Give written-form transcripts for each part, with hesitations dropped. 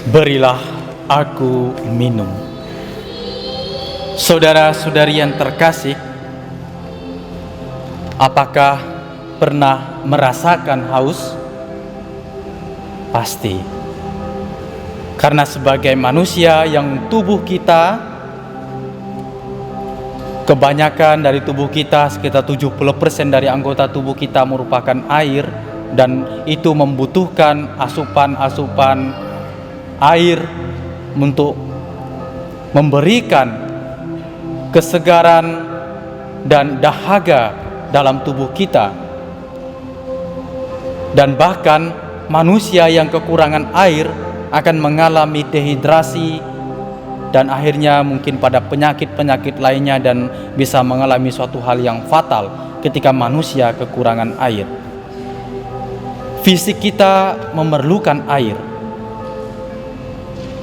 Berilah aku minum. Saudara-saudari yang terkasih, apakah pernah merasakan haus? Pasti. Karena sebagai manusia yang tubuh kita, kebanyakan dari tubuh kita, sekitar 70% dari anggota tubuh kita merupakan air, dan itu membutuhkan asupan-asupan air untuk memberikan kesegaran dan dahaga dalam tubuh kita. Dan bahkan manusia yang kekurangan air akan mengalami dehidrasi dan akhirnya mungkin pada penyakit-penyakit lainnya, dan bisa mengalami suatu hal yang fatal ketika manusia kekurangan air. Fisik kita memerlukan air,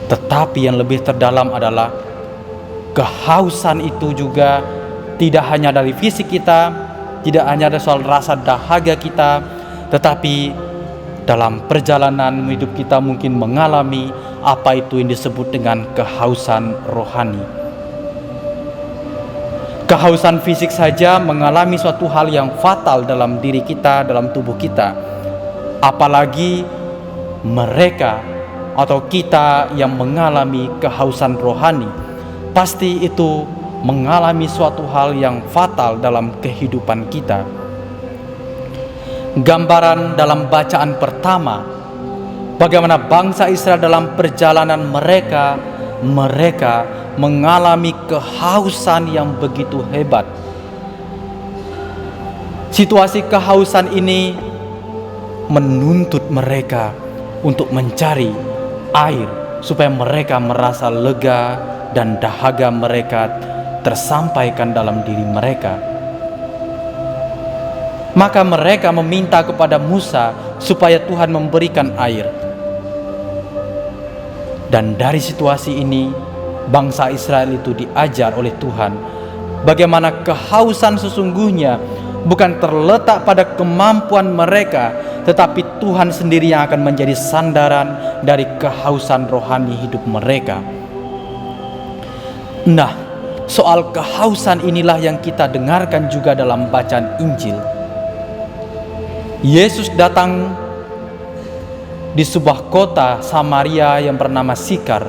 tetapi yang lebih terdalam adalah kehausan itu juga tidak hanya dari fisik kita, tidak hanya dari soal rasa dahaga kita, tetapi dalam perjalanan hidup kita mungkin mengalami apa itu yang disebut dengan kehausan rohani. Kehausan fisik saja mengalami suatu hal yang fatal dalam diri kita, dalam tubuh kita. Apalagi mereka atau kita yang mengalami kehausan rohani, pasti itu mengalami suatu hal yang fatal dalam kehidupan kita. Gambaran dalam bacaan pertama, bagaimana bangsa Israel dalam perjalanan mereka mengalami kehausan yang begitu hebat. Situasi kehausan ini menuntut mereka untuk mencari air supaya mereka merasa lega dan dahaga mereka tersampaikan dalam diri mereka. Maka mereka meminta kepada Musa supaya Tuhan memberikan air. Dan dari situasi ini, bangsa Israel itu diajar oleh Tuhan bagaimana kehausan sesungguhnya bukan terletak pada kemampuan mereka, tetapi Tuhan sendiri yang akan menjadi sandaran dari kehausan rohani hidup mereka. Nah, soal kehausan inilah yang kita dengarkan juga dalam bacaan Injil. Yesus datang di sebuah kota Samaria yang bernama Sikar.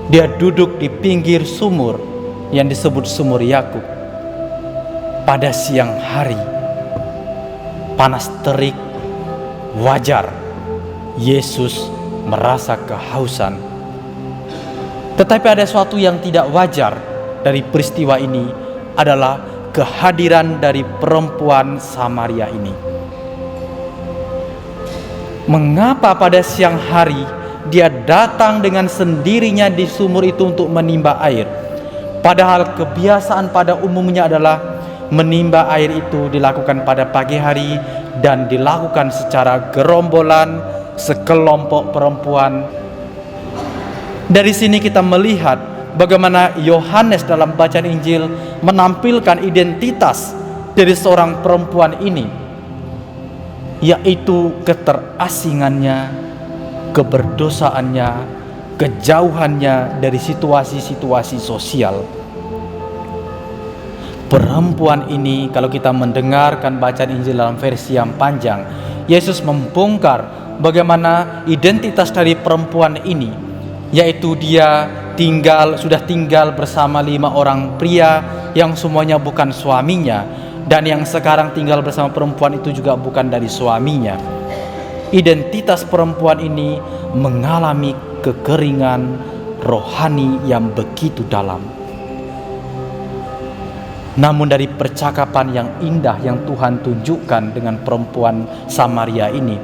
Dia duduk di pinggir sumur yang disebut Sumur Yakub. Pada siang hari, panas terik, wajar Yesus merasa kehausan. Tetapi ada sesuatu yang tidak wajar dari peristiwa ini, adalah kehadiran dari perempuan Samaria ini. Mengapa pada siang hari dia datang dengan sendirinya di sumur itu untuk menimba air? Padahal kebiasaan pada umumnya adalah menimba air itu dilakukan pada pagi hari dan dilakukan secara gerombolan, sekelompok perempuan. Dari sini kita melihat bagaimana Yohanes dalam bacaan Injil menampilkan identitas dari seorang perempuan ini, yaitu keterasingannya, keberdosaannya, kejauhannya dari situasi-situasi sosial. Perempuan ini, kalau kita mendengarkan bacaan Injil dalam versi yang panjang, Yesus membongkar bagaimana identitas dari perempuan ini, yaitu dia sudah tinggal bersama 5 orang pria yang semuanya bukan suaminya, dan yang sekarang tinggal bersama perempuan itu juga bukan dari suaminya. Identitas perempuan ini mengalami kekeringan rohani yang begitu dalam. Namun dari percakapan yang indah yang Tuhan tunjukkan dengan perempuan Samaria ini,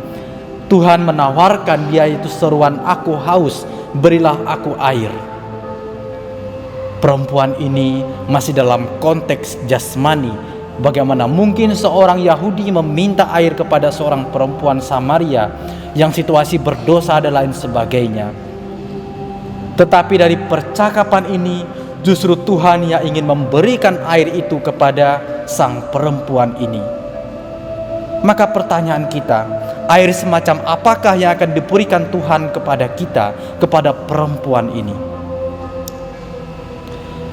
Tuhan menawarkan dia itu seruan, "Aku haus, berilah aku air." Perempuan ini masih dalam konteks jasmani. Bagaimana mungkin seorang Yahudi meminta air kepada seorang perempuan Samaria yang situasi berdosa dan lain sebagainya? Tetapi dari percakapan ini justru Tuhan yang ingin memberikan air itu kepada sang perempuan ini. Maka pertanyaan kita, air semacam apakah yang akan diberikan Tuhan kepada kita, kepada perempuan ini?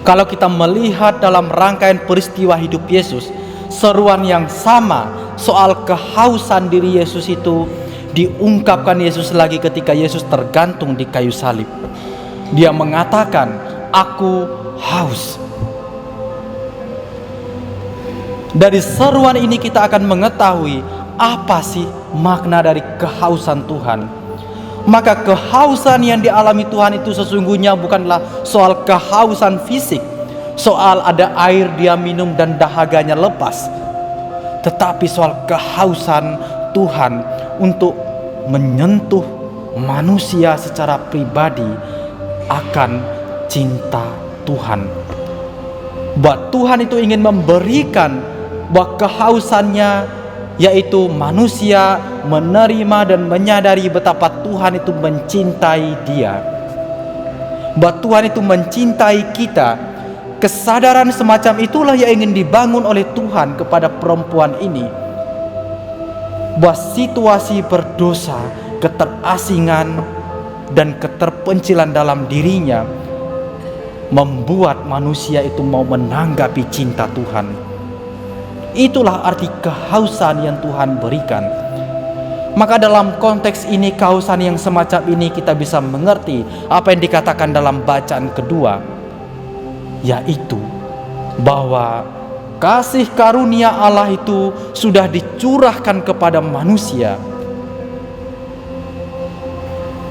Kalau kita melihat dalam rangkaian peristiwa hidup Yesus, seruan yang sama soal kehausan diri Yesus itu diungkapkan Yesus lagi ketika Yesus tergantung di kayu salib. Dia mengatakan, "Aku haus." Dari seruan ini kita akan mengetahui apa sih makna dari kehausan Tuhan. Maka kehausan yang dialami Tuhan itu sesungguhnya bukanlah soal kehausan fisik, soal ada air dia minum dan dahaganya lepas, tetapi soal kehausan Tuhan untuk menyentuh manusia secara pribadi akan cinta Tuhan. Bahwa Tuhan itu ingin memberikan bahwa kehausannya, yaitu manusia menerima dan menyadari betapa Tuhan itu mencintai dia, bahwa Tuhan itu mencintai kita. Kesadaran semacam itulah yang ingin dibangun oleh Tuhan kepada perempuan ini, bahwa situasi berdosa, keterasingan dan keterpencilan dalam dirinya membuat manusia itu mau menanggapi cinta Tuhan. Itulah arti kehausan yang Tuhan berikan. Maka dalam konteks ini, kehausan yang semacam ini, kita bisa mengerti apa yang dikatakan dalam bacaan kedua, yaitu bahwa kasih karunia Allah itu sudah dicurahkan kepada manusia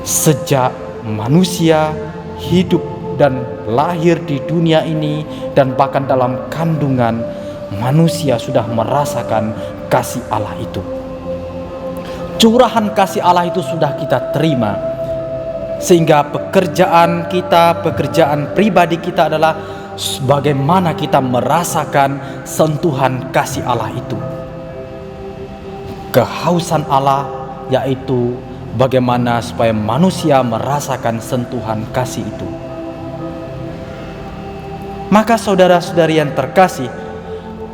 sejak manusia hidup dan lahir di dunia ini, dan bahkan dalam kandungan manusia sudah merasakan kasih Allah itu. Curahan kasih Allah itu sudah kita terima, sehingga pekerjaan kita, pekerjaan pribadi kita adalah bagaimana kita merasakan sentuhan kasih Allah itu. Kehausan Allah yaitu bagaimana supaya manusia merasakan sentuhan kasih itu. Maka saudara-saudari yang terkasih,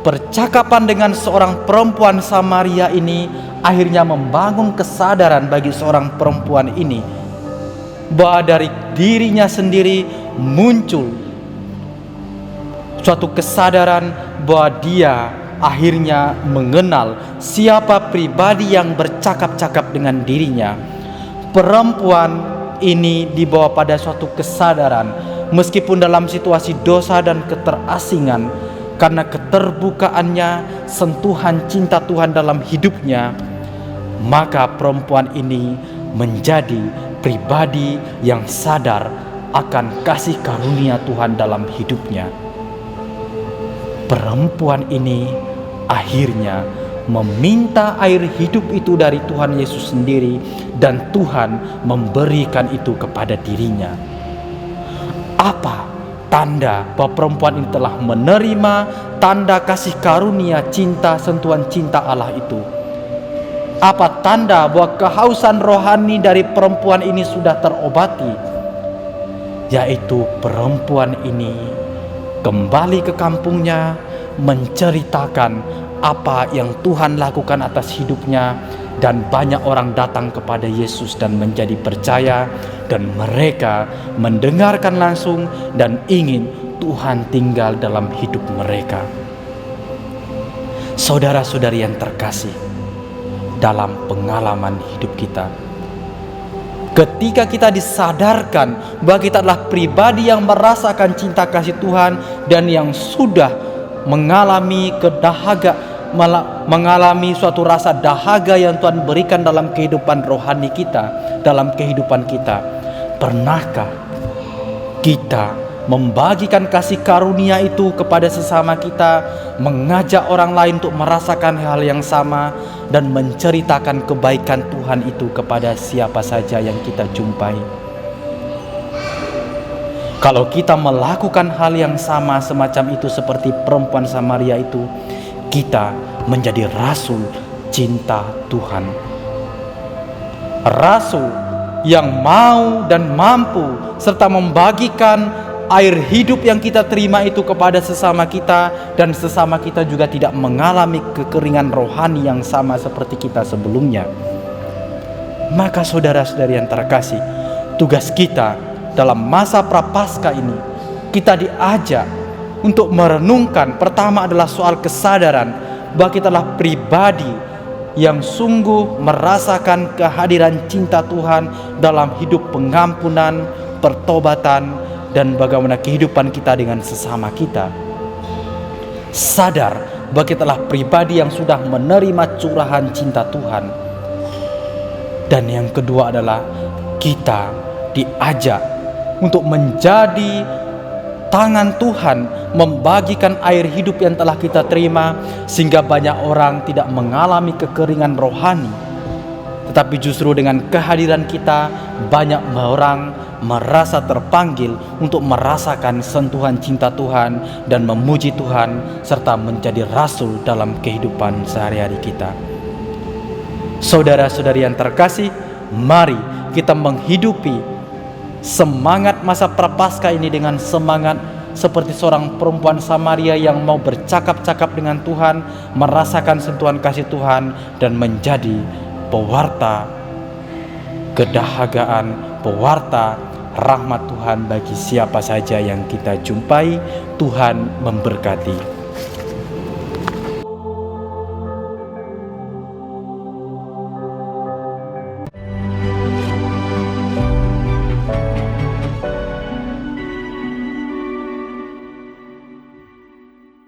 percakapan dengan seorang perempuan Samaria ini akhirnya membangun kesadaran bagi seorang perempuan ini bahwa dari dirinya sendiri muncul suatu kesadaran bahwa dia akhirnya mengenal siapa pribadi yang bercakap-cakap dengan dirinya. Perempuan ini dibawa pada suatu kesadaran, meskipun dalam situasi dosa dan keterasingan, karena keterbukaannya, sentuhan cinta Tuhan dalam hidupnya, maka perempuan ini menjadi pribadi yang sadar akan kasih karunia Tuhan dalam hidupnya. Perempuan ini akhirnya meminta air hidup itu dari Tuhan Yesus sendiri, dan Tuhan memberikan itu kepada dirinya. Apa tanda bahwa perempuan ini telah menerima tanda kasih karunia cinta, sentuhan cinta Allah itu? Apa tanda bahwa kehausan rohani dari perempuan ini sudah terobati? Yaitu perempuan ini kembali ke kampungnya, menceritakan apa yang Tuhan lakukan atas hidupnya, dan banyak orang datang kepada Yesus dan menjadi percaya, dan mereka mendengarkan langsung dan ingin Tuhan tinggal dalam hidup mereka. Saudara-saudari yang terkasih, dalam pengalaman hidup kita, ketika kita disadarkan bahwa kita adalah pribadi yang merasakan cinta kasih Tuhan dan yang sudah mengalami mengalami suatu rasa dahaga yang Tuhan berikan dalam kehidupan rohani kita, dalam kehidupan kita, pernahkah kita membagikan kasih karunia itu kepada sesama kita, mengajak orang lain untuk merasakan hal yang sama, dan menceritakan kebaikan Tuhan itu kepada siapa saja yang kita jumpai? Kalau kita melakukan hal yang sama semacam itu seperti perempuan Samaria itu, kita menjadi rasul cinta Tuhan. Rasul yang mau dan mampu serta membagikan air hidup yang kita terima itu kepada sesama kita, dan sesama kita juga tidak mengalami kekeringan rohani yang sama seperti kita sebelumnya. Maka saudara-saudari yang terkasih, tugas kita dalam masa prapaskah ini, kita diajak untuk merenungkan. Pertama adalah soal kesadaran bahwa kita adalah pribadi yang sungguh merasakan kehadiran cinta Tuhan dalam hidup pengampunan, pertobatan, dan bagaimana kehidupan kita dengan sesama kita. Sadar bahwa kita adalah pribadi yang sudah menerima curahan cinta Tuhan. Dan yang kedua adalah kita diajak untuk menjadi tangan Tuhan, membagikan air hidup yang telah kita terima, sehingga banyak orang tidak mengalami kekeringan rohani. Tetapi justru dengan kehadiran kita, banyak orang merasa terpanggil untuk merasakan sentuhan cinta Tuhan dan memuji Tuhan, serta menjadi rasul dalam kehidupan sehari-hari kita. Saudara-saudari yang terkasih, mari kita menghidupi semangat masa prapaskah ini dengan semangat seperti seorang perempuan Samaria yang mau bercakap-cakap dengan Tuhan, merasakan sentuhan kasih Tuhan, dan menjadi pewarta kedahagaan, pewarta rahmat Tuhan bagi siapa saja yang kita jumpai. Tuhan memberkati.